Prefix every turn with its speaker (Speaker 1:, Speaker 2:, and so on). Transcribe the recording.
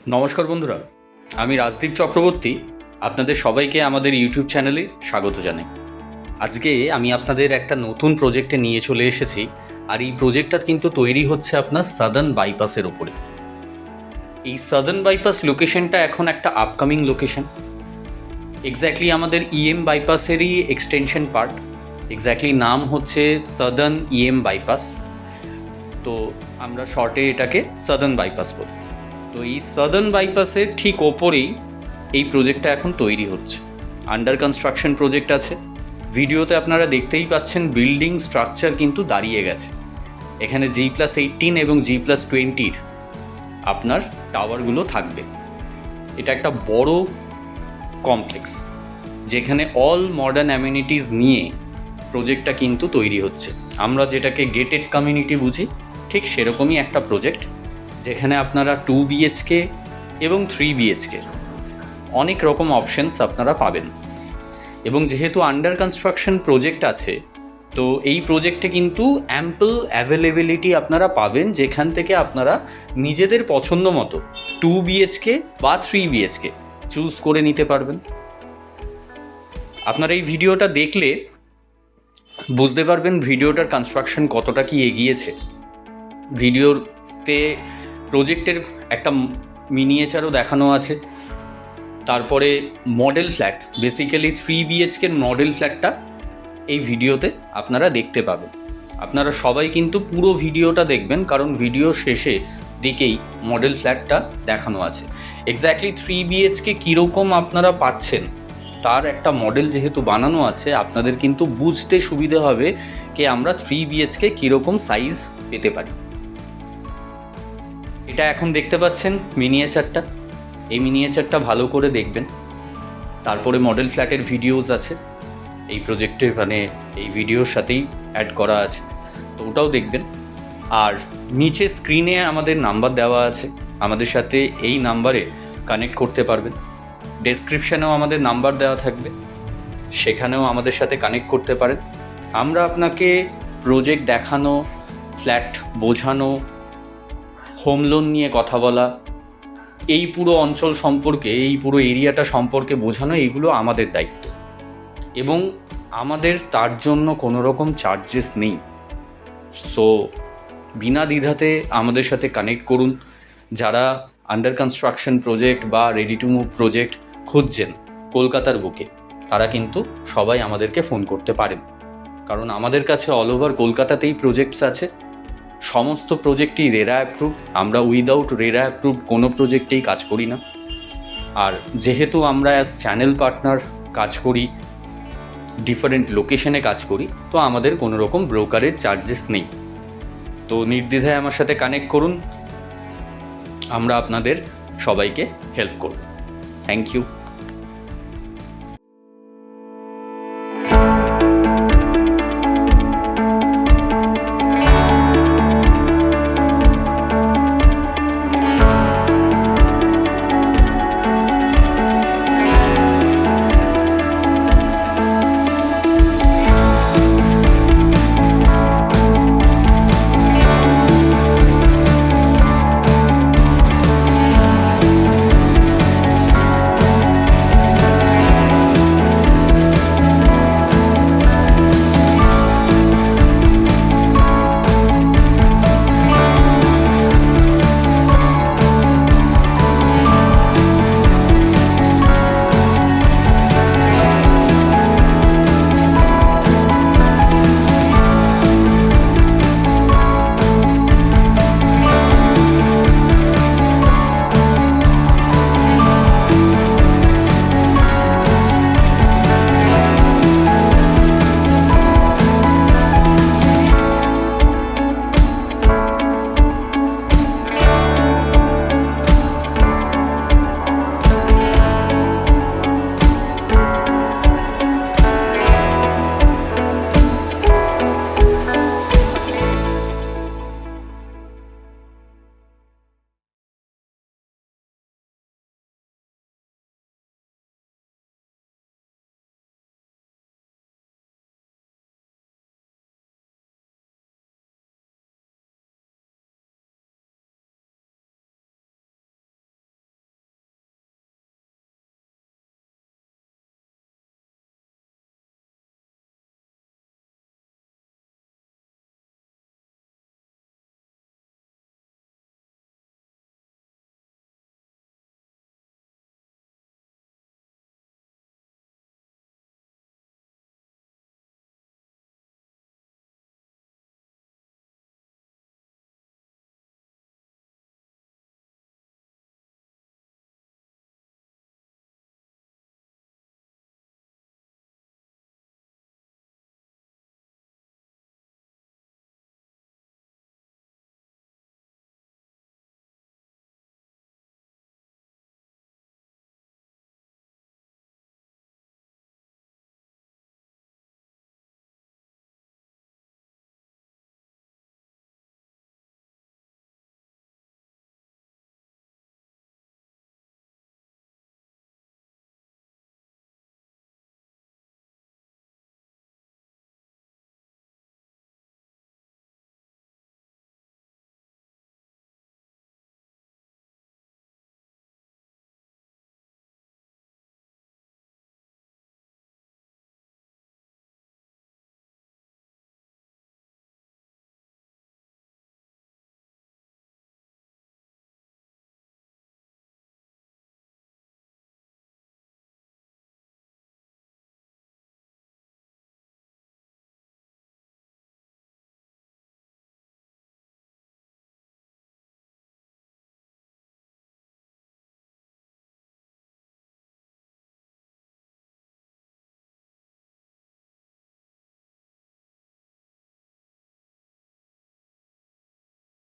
Speaker 1: নমস্কার বন্ধুরা, আমি রাজদীপ চক্রবর্তী আপনাদের সবাইকে আমাদের ইউটিউব চ্যানেলে স্বাগত জানাই। আজকে আমি আপনাদের একটা নতুন প্রজেক্টে নিয়ে চলে এসেছি, আর এই প্রজেক্টটা কিন্তু তৈরি হচ্ছে আপনার সাদার্ন বাইপাসের ওপরে। এই সাদার্ন বাইপাস লোকেশনটা এখন একটা আপকামিং লোকেশন, এক্স্যাক্টলি আমাদের ইএম বাইপাসেরই এক্সটেনশন পার্ট। এক্স্যাক্টলি নাম হচ্ছে সাদার্ন ইএম বাইপাস, তো আমরা শর্টে এটাকে সাদার্ন বাইপাস বলি। তো এই সাদার্ন বাইপাসের ঠিক ওপরেই এই প্রজেক্টটা এখন তৈরি হচ্ছে। আন্ডার কনস্ট্রাকশন প্রজেক্ট আছে। ভিডিওতে আপনারা দেখতেই পাচ্ছেন বিল্ডিং স্ট্রাকচার কিন্তু দাঁড়িয়ে গেছে। এখানে G+18 এবং G+20 আপনার টাওয়ারগুলো থাকবে। এটা একটা বড় কমপ্লেক্স যেখানে অল মডার্ন অ্যামিনিটিস নিয়ে প্রজেক্টটা কিন্তু তৈরি হচ্ছে। আমরা যেটাকে গেটেড কমিউনিটি বুঝি, ঠিক সেরকমই একটা প্রজেক্ট, যেখানে আপনারা 2 BHK এবং 3 BHK অনেক রকম অপশানস আপনারা পাবেন। এবং যেহেতু আন্ডার কনস্ট্রাকশন প্রজেক্ট আছে, তো এই প্রজেক্টে কিন্তু অ্যাম্পল অ্যাভেলেবিলিটি আপনারা পাবেন, যেখান থেকে আপনারা নিজেদের পছন্দ মতো 2 BHK বা 3 BHK চুজ করে নিতে পারবেন। আপনারা এই ভিডিওটা দেখলে বুঝতে পারবেন ভিডিওটার কনস্ট্রাকশন কতটা কি এগিয়েছে। ভিডিওতে প্রজেক্টের একটা মিনিয়েচারও দেখানো আছে। তারপরে model flat, basically 3 BHK model ফ্ল্যাটটা এই ভিডিওতে আপনারা দেখতে পাবেন। আপনারা সবাই কিন্তু পুরো ভিডিওটা দেখবেন, কারণ ভিডিও শেষে দিকেই মডেল ফ্ল্যাটটা দেখানো আছে। এক্স্যাক্টলি 3 BHK কীরকম আপনারা পাচ্ছেন তার একটা মডেল যেহেতু বানানো আছে, আপনাদের কিন্তু বুঝতে সুবিধে হবে যে আমরা 3 BHK কীরকম সাইজ পেতে পারি। এটা এখন দেখতে পাচ্ছেন মিনিয়েচারটা, এই মিনিয়েচারটা ভালো করে দেখবেন। তারপরে মডেল ফ্ল্যাটের ভিডিওস আছে এই প্রজেক্টে, মানে এই ভিডিওর সাথেই অ্যাড করা আছে, তো ওটাও দেখবেন। আর নিচে স্ক্রিনে আমাদের নাম্বার দেওয়া আছে, আমাদের সাথে এই নাম্বারে কানেক্ট করতে পারবেন। ডেসক্রিপশানেও আমাদের নাম্বার দেওয়া থাকবে, সেখানেও আমাদের সাথে কানেক্ট করতে পারেন। আমরা আপনাকে প্রজেক্ট দেখানো, ফ্ল্যাট বোঝানো, হোম লোন নিয়ে কথা বলা, এই পুরো অঞ্চল সম্পর্কে, এই পুরো এরিয়াটা সম্পর্কে বোঝানো, এইগুলো আমাদের দায়িত্ব। এবং আমাদের তার জন্য কোনো রকম চার্জেস নেই। সো বিনা দ্বিধাতে আমাদের সাথে কানেক্ট করুন। যারা আন্ডার কনস্ট্রাকশন প্রজেক্ট বা রেডি টু মুভ প্রজেক্ট খুঁজছেন কলকাতার বুকে, তারা কিন্তু সবাই আমাদেরকে ফোন করতে পারেন, কারণ আমাদের কাছে অল ওভার কলকাতাতেই প্রজেক্টস আছে। সমস্ত প্রজেক্টই রেরা অ্যাপ্রুভ। আমরা উইদাউট রেরা অ্যাপ্রুভ কোনো প্রজেক্টেই কাজ করি না। আর যেহেতু আমরা অ্যাজ চ্যানেল পার্টনার কাজ করি, ডিফারেন্ট লোকেশনে কাজ করি, তো আমাদের কোনো রকম ব্রোকারের চার্জেস নেই। তো নির্দ্বিধায় আমার সাথে কানেক্ট করুন, আমরা আপনাদের সবাইকে হেল্প করব। Thank you.